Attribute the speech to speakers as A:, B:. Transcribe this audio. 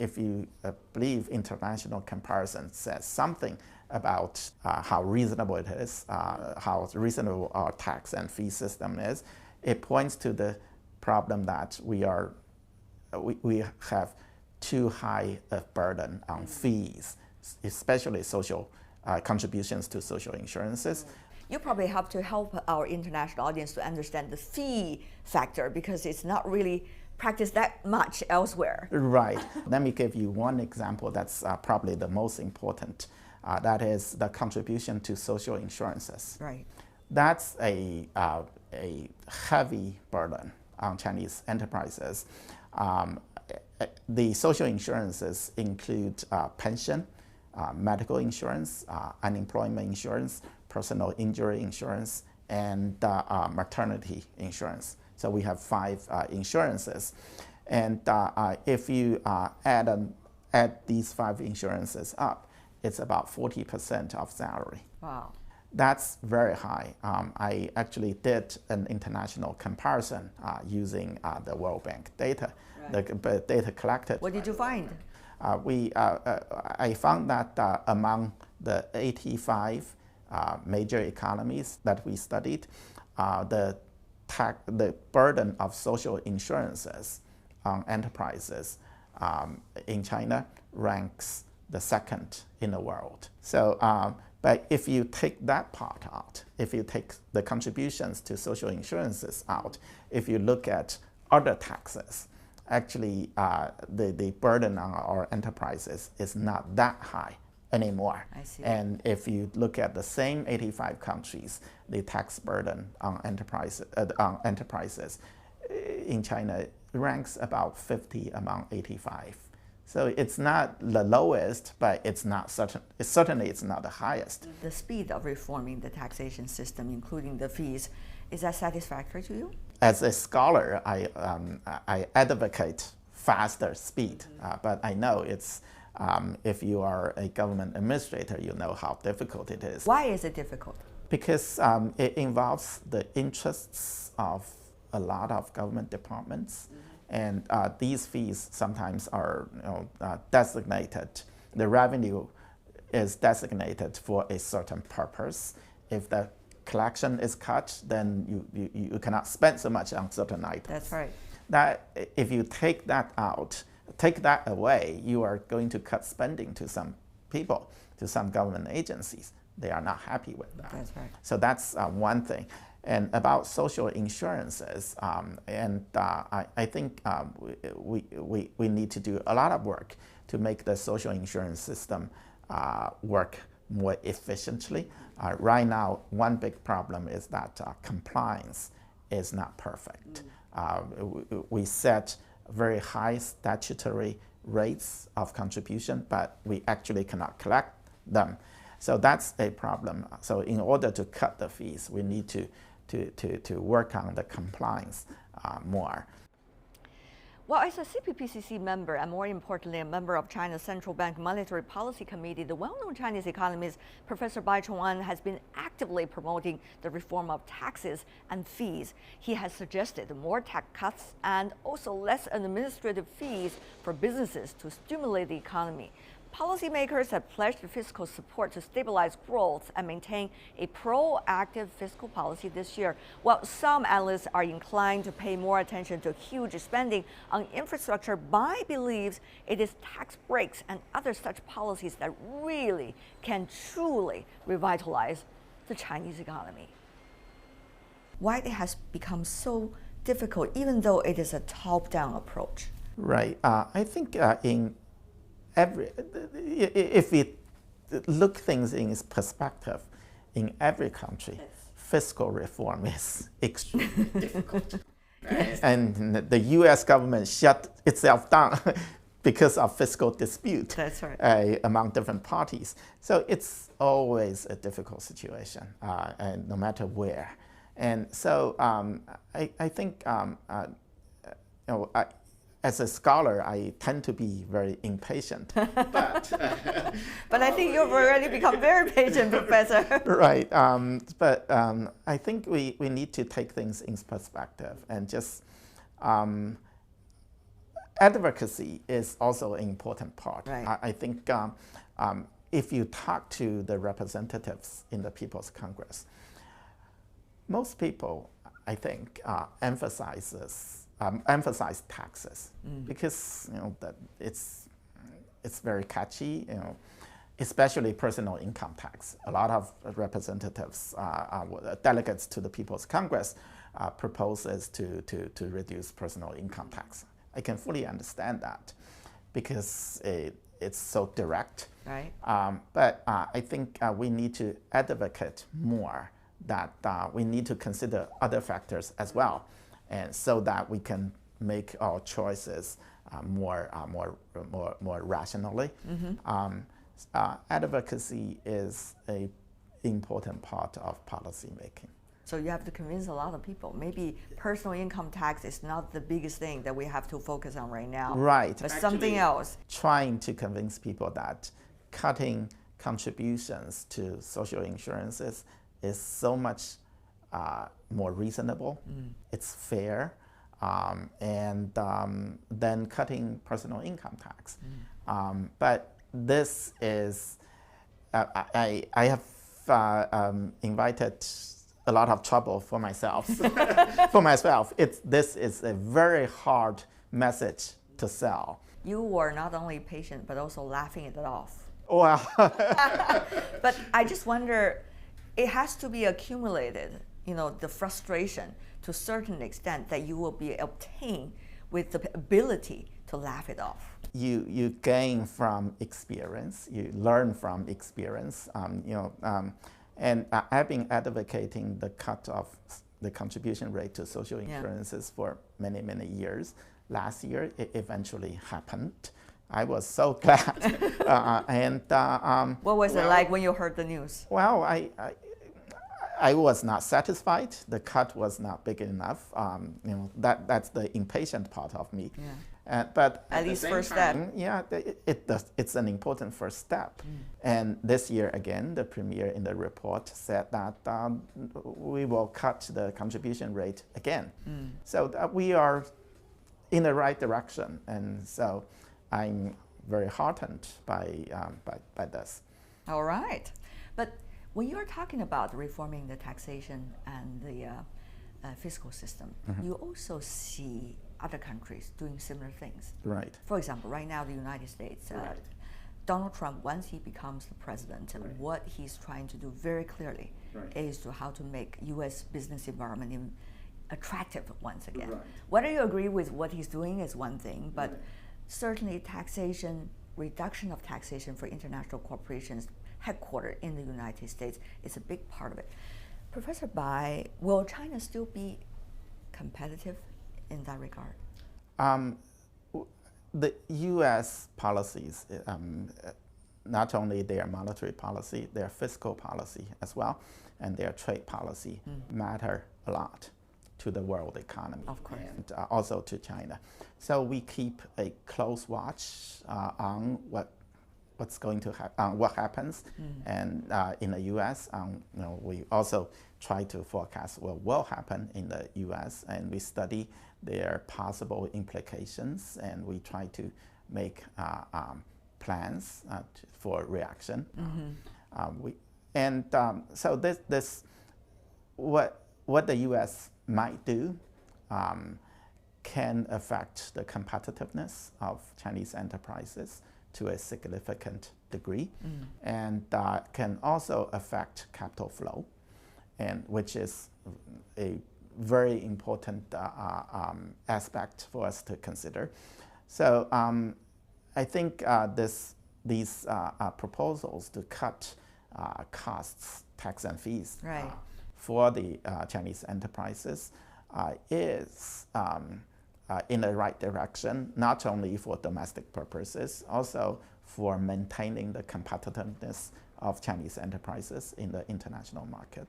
A: if you believe international comparison says something about how reasonable it is, how reasonable our tax and fee system is, it points to the problem that we have too high a burden on fees, especially social contributions to social insurances.
B: You probably have to help our international audience to understand the fee factor because it's not really practiced that much elsewhere.
A: Right. Let me give you one example that's probably the most important. That is the contribution to social insurances.
B: Right.
A: That's a heavy burden on Chinese enterprises. The social insurances include pension, medical insurance, unemployment insurance, personal injury insurance, and maternity insurance. So we have 5 insurances. And if you add these 5 insurances up, it's about 40% of salary.
B: Wow.
A: That's very high. I actually did an international comparison using the World Bank data, the data collected.
B: What did you find?
A: I found that among the 85 major economies that we studied, the burden of social insurances on enterprises in China ranks the 2nd in the world. So, but if you take that part out, if you take the contributions to social insurances out, if you look at other taxes, actually the burden on our enterprises is not that high anymore.
B: I see.
A: And if you look at the same 85 countries, the tax burden on enterprises in China ranks about 50 among 85. So it's not the lowest, but it's not certainly it's not the highest.
B: The speed of reforming the taxation system, including the fees, is that satisfactory to you?
A: As a scholar, I advocate faster speed, but I know it's if you are a government administrator, you know how difficult it is.
B: Why is it difficult?
A: Because it involves the interests of a lot of government departments. And these fees sometimes are designated. The revenue is designated for a certain purpose. If the collection is cut, then you cannot spend so much on certain items.
B: That's right.
A: That if you take that out, take that away, you are going to cut spending to some people, to some government agencies. They are not happy with that.
B: That's right.
A: So that's one thing. And about social insurances, I think we need to do a lot of work to make the social insurance system work more efficiently. Right now, one big problem is that compliance is not perfect. We set very high statutory rates of contribution, but we actually cannot collect them. So that's a problem. So in order to cut the fees, we need to work on the compliance more.
B: Well, as a CPPCC member, and more importantly, a member of China's Central Bank Monetary Policy Committee, the well-known Chinese economist Professor Bai Chong'en has been actively promoting the reform of taxes and fees. He has suggested more tax cuts and also less administrative fees for businesses to stimulate the economy. Policymakers have pledged fiscal support to stabilize growth and maintain a proactive fiscal policy this year. While some analysts are inclined to pay more attention to huge spending on infrastructure, Bai believes it is tax breaks and other such policies that really can truly revitalize the Chinese economy. Why it has become so difficult, even though it is a top-down approach?
A: Right. I think if we look things in its perspective, in every country, fiscal reform is extremely difficult. Yes. And the U.S. government shut itself down because of fiscal dispute.
B: That's right.
A: Among different parties. So it's always a difficult situation, and no matter where. And so I think as a scholar, I tend to be very impatient. But
B: I think you've already become very patient, Professor.
A: Right. But I think we need to take things in perspective and just advocacy is also an important part.
B: Right.
A: I think if you talk to the representatives in the People's Congress, most people, I think, emphasize taxes because that it's very catchy. Especially personal income tax. A lot of representatives, delegates to the People's Congress, proposes to reduce personal income tax. I can fully understand that because it's so direct.
B: Right.
A: But I think we need to advocate more that we need to consider other factors as well, and so that we can make our choices more rationally. Advocacy is an important part of policy making.
B: So you have to convince a lot of people. Maybe personal income tax is not the biggest thing that we have to focus on right now.
A: Right.
B: But something else.
A: Trying to convince people that cutting contributions to social insurances is so much more reasonable. It's fair. And then cutting personal income tax. But this is, I have invited a lot of trouble for myself. This is a very hard message to sell.
B: You were not only patient, but also laughing it off.
A: Well,
B: but I just wonder, it has to be accumulated, the frustration to a certain extent that you will be obtained with the ability to laugh it off.
A: You gain from experience, you learn from experience, and I've been advocating the cut of the contribution rate to social insurances for many, many years. Last year, it eventually happened. I was so glad.
B: What was it like when you heard the news?
A: Well, I was not satisfied. The cut was not big enough. That's the impatient part of me. But
B: at least first step.
A: Yeah, it's an important first step. And this year again, the premier in the report said that we will cut the contribution rate again. So that we are in the right direction. And so I'm very heartened by this.
B: All right. But when you're talking about reforming the taxation and the fiscal system, you also see other countries doing similar things.
A: Right.
B: For example, right now, the United States, Donald Trump, once he becomes the president, what he's trying to do very clearly is to how to make U.S. business environment attractive once again. Whether you agree with what he's doing is one thing, but certainly taxation, reduction of taxation for international corporations headquartered in the United States is a big part of it. Professor Bai, will China still be competitive in that regard?
A: The U.S. policies, not only their monetary policy, their fiscal policy as well, and their trade policy matter a lot to the world economy.
B: Of course.
A: And also to China. So we keep a close watch on what's going to happen, what happens, and in the U.S. We also try to forecast what will happen in the U.S. and we study their possible implications, and we try to make plans for reaction. So this what the U.S. might do can affect the competitiveness of Chinese enterprises to a significant degree, and can also affect capital flow, and which is a very important aspect for us to consider. So I think these proposals to cut costs, tax and fees for the Chinese enterprises is in the right direction, not only for domestic purposes, also for maintaining the competitiveness of Chinese enterprises in the international market.